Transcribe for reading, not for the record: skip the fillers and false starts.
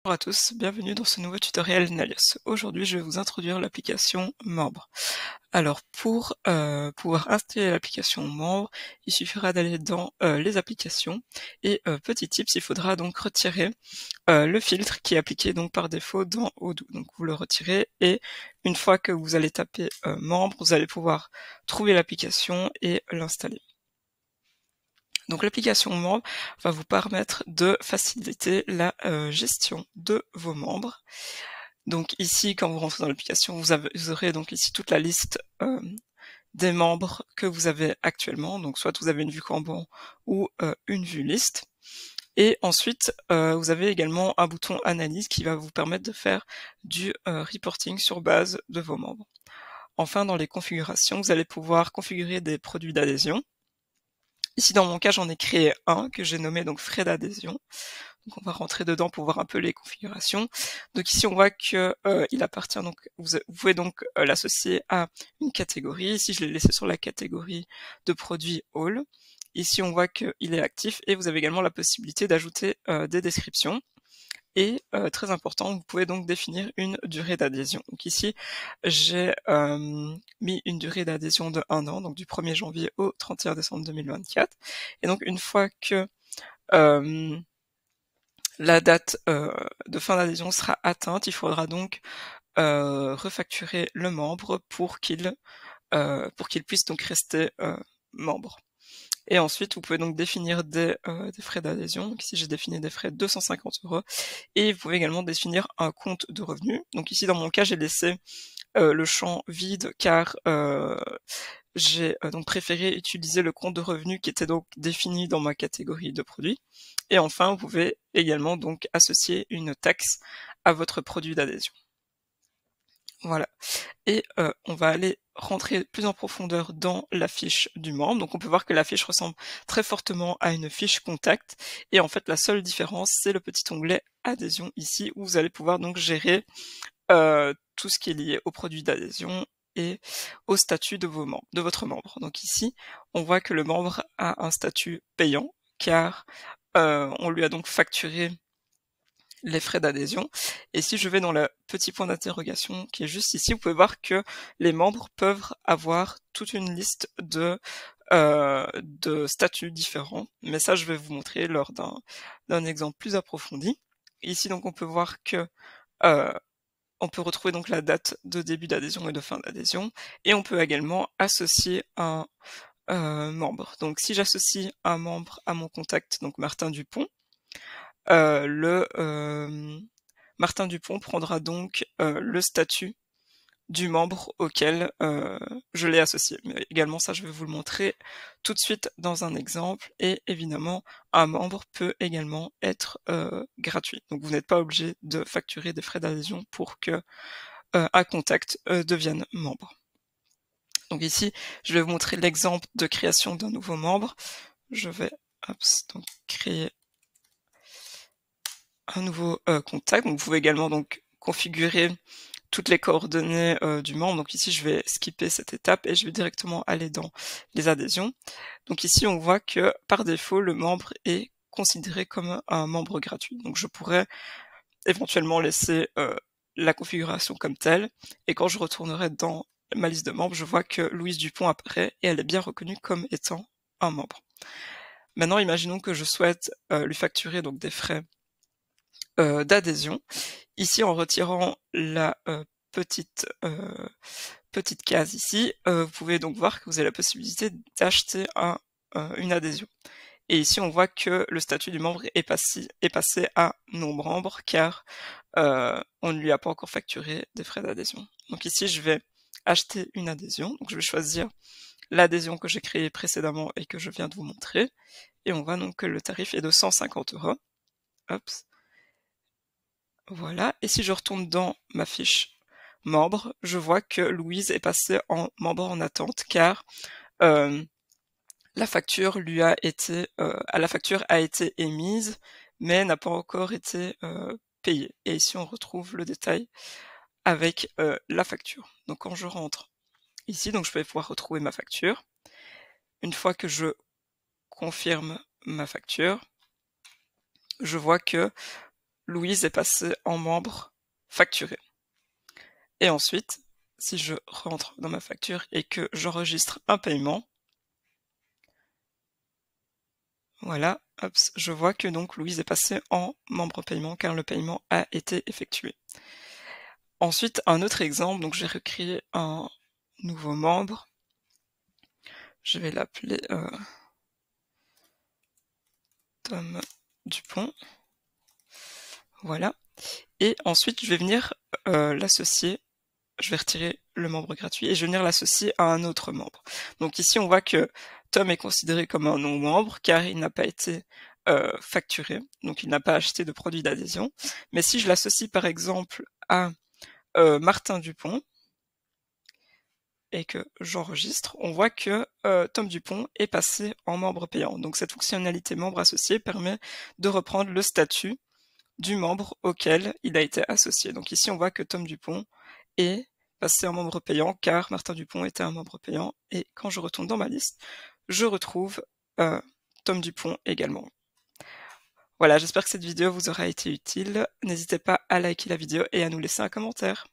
Bonjour à tous, bienvenue dans ce nouveau tutoriel Nalios. Aujourd'hui, je vais vous introduire l'application Membre. Alors, pour pouvoir installer l'application Membre, il suffira d'aller dans les applications et petit tips, il faudra donc retirer le filtre qui est appliqué donc par défaut dans Odoo. Donc vous le retirez et une fois que vous allez taper Membre, vous allez pouvoir trouver l'application et l'installer. Donc l'application Membre va vous permettre de faciliter la gestion de vos membres. Donc ici, quand vous rentrez dans l'application, vous aurez donc ici toute la liste des membres que vous avez actuellement. Donc soit vous avez une vue Kanban ou une vue liste. Et ensuite, vous avez également un bouton analyse qui va vous permettre de faire du reporting sur base de vos membres. Enfin, dans les configurations, vous allez pouvoir configurer des produits d'adhésion. Ici, dans mon cas, j'en ai créé un que j'ai nommé donc frais d'adhésion. Donc, on va rentrer dedans pour voir un peu les configurations. Donc ici, on voit que il appartient donc, vous pouvez donc l'associer à une catégorie. Ici, je l'ai laissé sur la catégorie de produits All. Ici, on voit qu'il est actif et vous avez également la possibilité d'ajouter des descriptions. Et très important, vous pouvez donc définir une durée d'adhésion. Donc ici, j'ai mis une durée d'adhésion de 1 an, donc du 1er janvier au 31 décembre 2024. Et donc une fois que la date de fin d'adhésion sera atteinte, il faudra donc refacturer le membre pour qu'il puisse donc rester membre. Et ensuite, vous pouvez donc définir des frais d'adhésion. Donc ici, j'ai défini des frais de 250 €. Et vous pouvez également définir un compte de revenus. Donc ici, dans mon cas, j'ai laissé le champ vide car j'ai donc préféré utiliser le compte de revenus qui était donc défini dans ma catégorie de produits. Et enfin, vous pouvez également donc associer une taxe à votre produit d'adhésion. Voilà. Et on va aller rentrer plus en profondeur dans la fiche du membre. Donc on peut voir que la fiche ressemble très fortement à une fiche contact. Et en fait, la seule différence, c'est le petit onglet adhésion ici, où vous allez pouvoir donc gérer tout ce qui est lié au produit d'adhésion et au statut de votre membre. Donc ici, on voit que le membre a un statut payant, car on lui a donc facturé les frais d'adhésion. Et si je vais dans le petit point d'interrogation qui est juste ici, vous pouvez voir que les membres peuvent avoir toute une liste de statuts différents. Mais ça, je vais vous montrer lors d'un exemple plus approfondi. Ici, donc, on peut voir que on peut retrouver donc la date de début d'adhésion et de fin d'adhésion. Et on peut également associer un membre. Donc, si j'associe un membre à mon contact, donc Martin Dupont, Martin Dupont prendra donc le statut du membre auquel je l'ai associé. Mais également ça, je vais vous le montrer tout de suite dans un exemple. Et évidemment, un membre peut également être gratuit. Donc vous n'êtes pas obligé de facturer des frais d'adhésion pour que un contact devienne membre. Donc ici, je vais vous montrer l'exemple de création d'un nouveau membre. Je vais donc créer un nouveau contact. Donc vous pouvez également donc configurer toutes les coordonnées du membre. Donc ici, je vais skipper cette étape et je vais directement aller dans les adhésions. Donc ici, on voit que par défaut, le membre est considéré comme un membre gratuit. Donc je pourrais éventuellement laisser la configuration comme telle. Et quand je retournerai dans ma liste de membres, je vois que Louise Dupont apparaît et elle est bien reconnue comme étant un membre. Maintenant, imaginons que je souhaite lui facturer donc des frais d'adhésion. Ici, en retirant la petite case ici, vous pouvez donc voir que vous avez la possibilité d'acheter une adhésion. Et ici, on voit que le statut du membre est passé à non-membre, car on ne lui a pas encore facturé des frais d'adhésion. Donc ici, je vais acheter une adhésion. Donc je vais choisir l'adhésion que j'ai créée précédemment et que je viens de vous montrer. Et on voit donc que le tarif est de 150 €. Hop. Voilà, et si je retourne dans ma fiche membre, je vois que Louise est passée en membre en attente car la facture a été émise, mais n'a pas encore été payée. Et ici on retrouve le détail avec la facture. Donc quand je rentre ici, donc je vais pouvoir retrouver ma facture. Une fois que je confirme ma facture, je vois que Louise est passée en membre facturé. Et ensuite, si je rentre dans ma facture et que j'enregistre un paiement, voilà, hop, je vois que donc Louise est passée en membre paiement car le paiement a été effectué. Ensuite, un autre exemple, donc j'ai recréé un nouveau membre. Je vais l'appeler Tom Dupont. Voilà. Et ensuite, je vais venir l'associer. Je vais retirer le membre gratuit et je vais venir l'associer à un autre membre. Donc ici, on voit que Tom est considéré comme un non-membre car il n'a pas été facturé, donc il n'a pas acheté de produit d'adhésion. Mais si je l'associe par exemple à Martin Dupont et que j'enregistre, on voit que Tom Dupont est passé en membre payant. Donc cette fonctionnalité membre associé permet de reprendre le statut du membre auquel il a été associé. Donc ici, on voit que Tom Dupont est passé en membre payant car Martin Dupont était un membre payant. Et quand je retourne dans ma liste, je retrouve Tom Dupont également. Voilà, j'espère que cette vidéo vous aura été utile. N'hésitez pas à liker la vidéo et à nous laisser un commentaire.